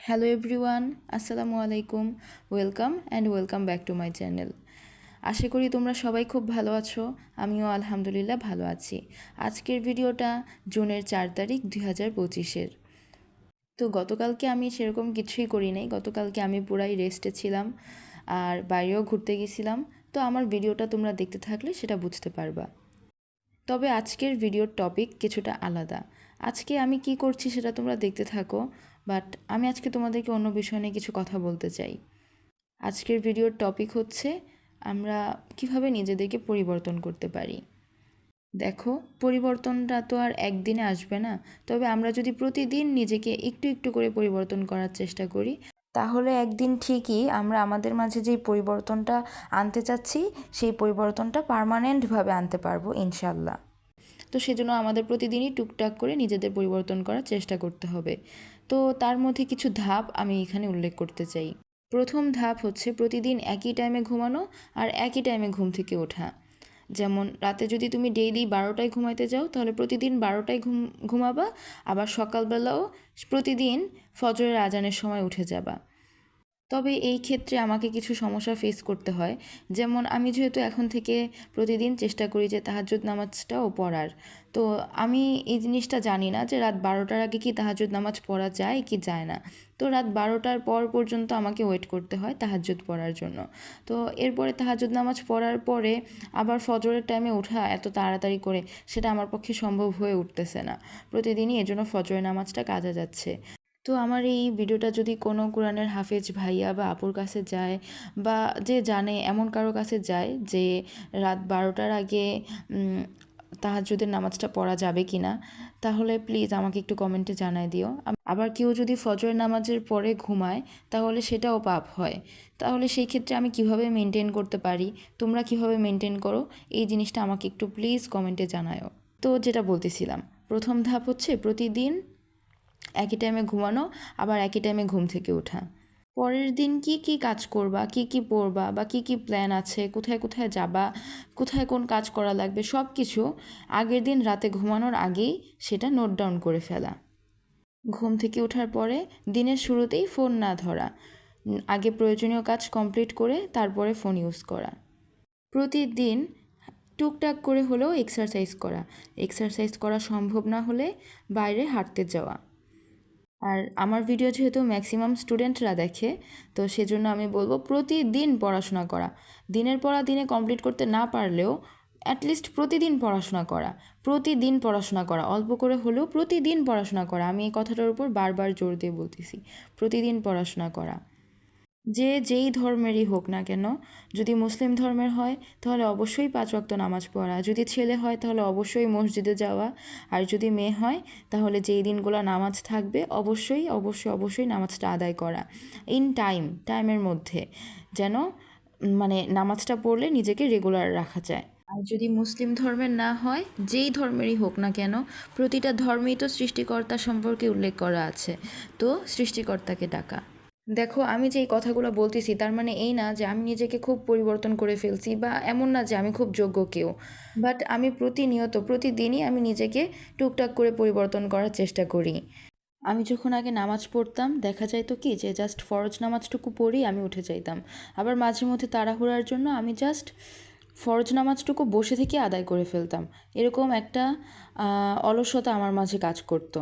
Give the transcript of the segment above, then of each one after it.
Hello everyone, আসসালামু আলাইকুম। Welcome back to my channel. আশা করি তোমরা সবাই খুব ভালো আছো। আমিও আলহামদুলিল্লাহ ভালো আছি। আজকের ভিডিওটা জুনের 4 তারিখ 2025-এর। তো গতকালকে আমি সেরকম কিছুই করি নাই। গতকালকে আমি পুরাই রেস্টে ছিলাম আর বাইরেও ঘুরতে গেছিলাম। তো আমার ভিডিওটা তোমরা দেখতে থাকলে সেটা বুঝতে পারবা। তবে আজকের ভিডিওর টপিক কিছুটা আলাদা। আজকে আমি কি করছি সেটা তোমরা দেখতে থাকো, বাট আমি আজকে তোমাদেরকে অন্য বিষয় নিয়ে কিছু কথা বলতে চাই। আজকের ভিডিওর টপিক হচ্ছে আমরা কিভাবে নিজেদেরকে পরিবর্তন করতে পারি। দেখো, পরিবর্তনটা তো আর একদিনে আসবে না। তবে আমরা যদি প্রতিদিন নিজেকে একটু একটু করে পরিবর্তন করার চেষ্টা করি, তাহলে একদিন ঠিকই আমরা আমাদের মাঝে যেই পরিবর্তনটা আনতে চাচ্ছি সেই পরিবর্তনটা পার্মানেন্টভাবে আনতে পারবো ইনশাল্লাহ। তো সেজন্য আমাদের প্রতিদিনই টুকটাক করে নিজেদের পরিবর্তন করার চেষ্টা করতে হবে। তো তার মধ্যে কিছু ধাপ আমি এখানে উল্লেখ করতে চাই। প্রথম ধাপ হচ্ছে প্রতিদিন একই টাইমে ঘুমানো আর একই টাইমে ঘুম থেকে ওঠা। যেমন রাতে যদি তুমি ডেইলি 12টায় ঘুমাইতে যাও, তাহলে প্রতিদিন 12টায় ঘুমাবা, আবার সকালবেলাও প্রতিদিন ফজরের আজানের সময় উঠে যাবা। তবে এই ক্ষেত্রে আমাকে কিছু সমস্যা ফেস করতে হয়। যেমন আমি যেহেতু এখন থেকে প্রতিদিন চেষ্টা করি যে তাহাজ্জুদ নামাজটাও পড়ার, তো আমি এই জিনিসটা জানি না যে রাত 12টার আগে কি তাহাজ্জুদ নামাজ পড়া যায় কি যায় না। তো রাত 12টার পর পর্যন্ত আমাকে ওয়েট করতে হয় তাহাজ্জুদ পড়ার জন্য। তো এরপরে তাহাজ্জুদ নামাজ পড়ার পরে আবার ফজরের টাইমে ওঠা এত তাড়াতাড়ি করে সেটা আমার পক্ষে সম্ভব হয়ে উঠতেছে না। প্রতিদিনই এজন্য ফজরের নামাজটা কাজা যাচ্ছে। তো আমার এই ভিডিওটা যদি কোনো কোরআনের হাফেজ ভাইয়া বা আপুর কাছে যায়, বা যে জানে এমন কারো কাছে যায় যে রাত 12টার আগে তাহাজ্জুদের নামাজটা পড়া যাবে কি না, তাহলে প্লিজ আমাকে একটু কমেন্টে জানায় দিও। আবার কেউ যদি ফজরের নামাজের পরে ঘুমায়, তাহলে সেটাও পাপ হয়। তাহলে সেই ক্ষেত্রে আমি কিভাবে মেনটেন করতে পারি, তোমরা কিভাবে মেনটেন করো, এই জিনিসটা আমাকে একটু প্লিজ কমেন্টে জানায়ও। তো যেটা বলতেছিলাম, প্রথম ধাপ হচ্ছে প্রতিদিন একই টাইমে ঘুমানো, আবার একই টাইমে ঘুম থেকে ওঠা। পরের দিন কি কি কাজ করবা, কি কি পড়বা, বা কি কি প্ল্যান আছে, কোথায় কোথায় যাবা, কোথায় কোন কাজ করা লাগবে, সব কিছু আগের দিন রাতে ঘুমানোর আগেই সেটা নোট ডাউন করে ফেলা। ঘুম থেকে ওঠার পরে দিনের শুরুতেই ফোন না ধরা, আগে প্রয়োজনীয় কাজ কমপ্লিট করে তারপরে ফোন ইউজ করা। প্রতিদিন টুকটাক করে হলেও এক্সারসাইজ করা। এক্সারসাইজ করা সম্ভব না হলে বাইরে হাঁটতে যাওয়া। আর আমার ভিডিও যেহেতু ম্যাক্সিমাম স্টুডেন্টরা দেখে, তো সেজন্য আমি বলবো প্রতিদিন পড়াশোনা করা। দিনের পড়া দিনে কমপ্লিট করতে না পারলেও অ্যাটলিস্ট প্রতিদিন পড়াশোনা করা। প্রতিদিন পড়াশোনা করা, অল্প করে হলেও প্রতিদিন পড়াশোনা করা। আমি এই কথাটার উপর বারবার জোর দিয়ে বলতেছি, প্রতিদিন পড়াশোনা করা। যে যেই ধর্মেরই হোক না কেন, যদি মুসলিম ধর্মের হয় তাহলে অবশ্যই 5 ওয়াক্ত নামাজ পড়া, যদি ছেলে হয় তাহলে অবশ্যই মসজিদে যাওয়া, আর যদি মেয়ে হয় তাহলে যেই দিনগুলো নামাজ থাকবে অবশ্যই অবশ্যই অবশ্যই নামাজটা আদায় করা ইন টাইমের মধ্যে, যেন মানে নামাজটা পড়লে নিজেকে রেগুলার রাখা যায়। আর যদি মুসলিম ধর্মের না হয়, যেই ধর্মেরই হোক না কেন, প্রতিটা ধর্মেই তো সৃষ্টিকর্তা সম্পর্কে উল্লেখ করা আছে। তো সৃষ্টিকর্তাকে ডাকা। দেখো, আমি যে এই কথাগুলো বলতেছি তার মানে এই না যে আমি নিজেকে খুব পরিবর্তন করে ফেলছি, বা এমন না যে আমি খুব যোগ্য কেউ। বাট আমি প্রতিনিয়ত প্রতিদিনই আমি নিজেকে টুকটাক করে পরিবর্তন করার চেষ্টা করি। আমি যখন আগে নামাজ পড়তাম, দেখা যাইতো কি যে জাস্ট ফরজ নামাজটুকু পড়েই আমি উঠে যাইতাম। আবার মাঝে মধ্যে তাড়াহুড়ার জন্য আমি জাস্ট ফরজ নামাজটুকু বসে থেকে আদায় করে ফেলতাম। এরকম একটা অলসতা আমার মাঝে কাজ করতো।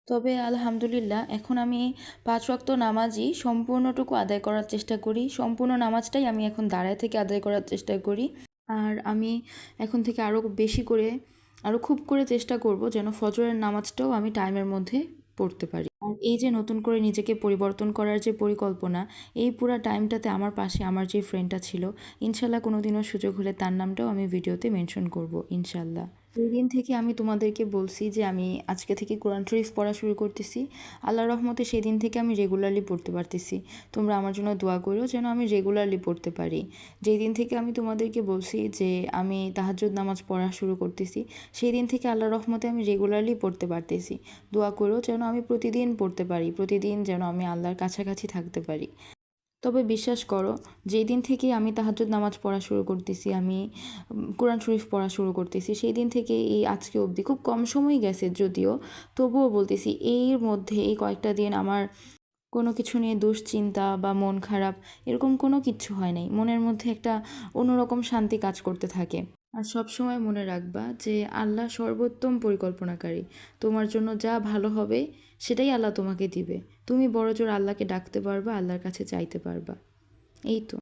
তবে আলহামদুলিল্লাহ এখন আমি 5 ওয়াক্ত নামাজই সম্পূর্ণটুকু আদায় করার চেষ্টা করি। সম্পূর্ণ নামাজটাই আমি এখন দাঁড়ায় থেকে আদায় করার চেষ্টা করি। আর আমি এখন থেকে আরও বেশি করে, আরও খুব করে চেষ্টা করব যেন ফজরের নামাজটাও আমি টাইমের মধ্যে পড়তে পারি। আর এই যে নতুন করে নিজেকে পরিবর্তন করার যে পরিকল্পনা, এই পুরো টাইমটাতে আমার পাশে আমার যে ফ্রেন্ডটা ছিল, ইনশাল্লাহ কোনো দিনও সুযোগ হলে তার নামটাও আমি ভিডিওতে মেনশন করব ইনশাল্লাহ। সেই দিন থেকে আমি তোমাদেরকে বলছি যে আমি আজকে থেকে কোরআন শরীফ পড়া শুরু করতেছি। আল্লাহর রহমতে সেই দিন থেকে আমি রেগুলারলি পড়তে পারতেছি। তোমরা আমার জন্য দোয়া করো যেন আমি রেগুলারলি পড়তে পারি। যেই দিন থেকে আমি তোমাদেরকে বলছি যে আমি তাহাজ্জুদ নামাজ পড়া শুরু করতেছি, সেই দিন থেকে আল্লাহর রহমতে আমি রেগুলারলি পড়তে পারতেছি। দোয়া করো যেন আমি প্রতিদিন পড়তে পারি, প্রতিদিন যেন আমি আল্লাহর কাছাকাছি থাকতে পারি। তবে বিশ্বাস করো, যেই দিন থেকে আমি তাহাজ্জুদ নামাজ পড়া শুরু করতেছি, আমি কোরআন শরীফ পড়া শুরু করতেছি, সেই দিন থেকে এই আজকে অবধি খুব কম সময় গেছে যদিও, তবুও বলতেছি এর মধ্যে এই কয়েকটা দিন আমার কোনো কিছু নিয়ে দুশ্চিন্তা বা মন খারাপ এরকম কোনো কিচ্ছু হয় নাই। মনের মধ্যে একটা অন্যরকম শান্তি কাজ করতে থাকে। আর সবসময় মনে রাখবা যে আল্লাহ সর্বোত্তম পরিকল্পনাকারী। তোমার জন্য যা ভালো হবে সেটাই আল্লাহ তোমাকে দিবে। তুমি বড়জোর আল্লাহকে ডাকতে পারবা, আল্লাহর কাছে চাইতে পারবা। এই তো।